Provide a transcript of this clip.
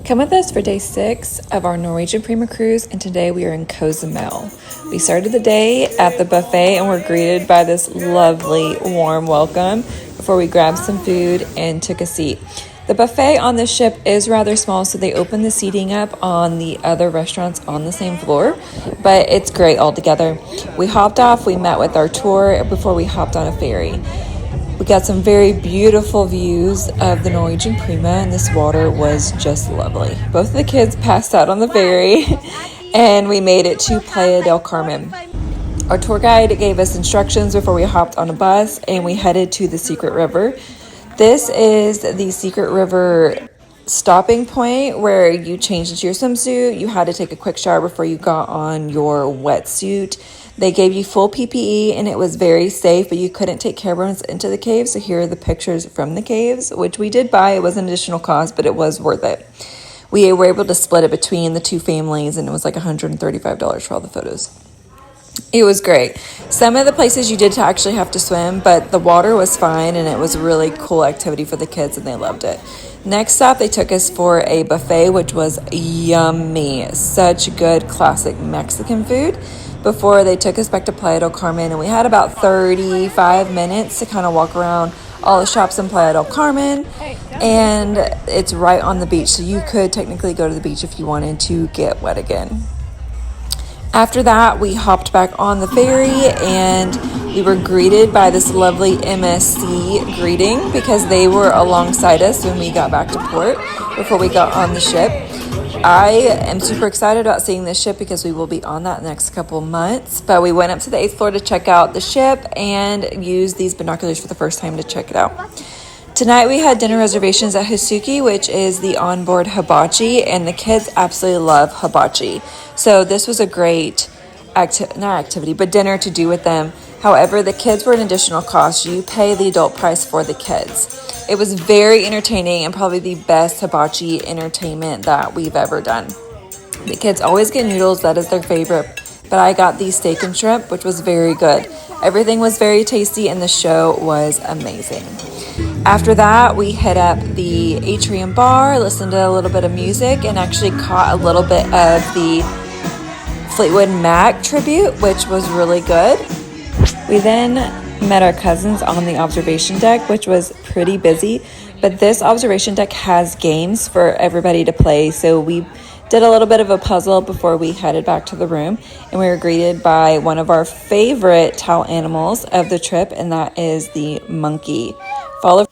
Come with us for day 6 of our Norwegian Prima cruise, and today we are in Cozumel. We started the day at the buffet and were greeted by this lovely warm welcome before we grabbed some food and took a seat. The buffet on the ship is rather small, so they open the seating up on the other restaurants on the same floor, but it's great altogether. We hopped off, we met with our tour before we hopped on a ferry. We got some very beautiful views of the Norwegian Prima, and this water was just lovely. Both of the kids passed out on the ferry, and we made it to Playa del Carmen. Our tour guide gave us instructions before we hopped on a bus, and we headed to the Secret River. This is the Secret River stopping point where you changed into your swimsuit. You had to take a quick shower before you got on your wetsuit. They gave you full PPE and it was very safe, but you couldn't take cameras into the caves. So here are the pictures from the caves, which we did buy. It was an additional cost, but it was worth it. We were able to split it between the two families, and it was like $135 for all the photos. It was great. Some of the places you did actually have to swim, but the water was fine, and it was a really cool activity for the kids, and they loved it. Next stop, they took us for a buffet, which was yummy. Such good classic Mexican food. Before they took us back to Playa del Carmen, and we had about 35 minutes to kind of walk around all the shops in Playa del Carmen, and it's right on the beach, so you could technically go to the beach if you wanted to get wet again. After that, we hopped back on the ferry, and we were greeted by this lovely MSC greeting because they were alongside us when we got back to port before we got on the ship. I am super excited about seeing this ship because we will be on that next couple months. But we went up to the 8th floor to check out the ship and used these binoculars for the first time to check it out. Tonight we had dinner reservations at Hasuki, which is the onboard hibachi, and the kids absolutely love hibachi. So this was a great dinner to do with them. However, the kids were an additional cost. You pay the adult price for the kids. It was very entertaining and probably the best hibachi entertainment that we've ever done. The kids always get noodles, that is their favorite, but I got the steak and shrimp, which was very good. Everything was very tasty and the show was amazing. After that, we hit up the atrium bar, listened to a little bit of music, and actually caught a little bit of the Fleetwood Mac tribute, which was really good. We then met our cousins on the observation deck, which was pretty busy, but this observation deck has games for everybody to play, so we did a little bit of a puzzle before we headed back to the room, and we were greeted by one of our favorite towel animals of the trip, and that is the monkey. Follow.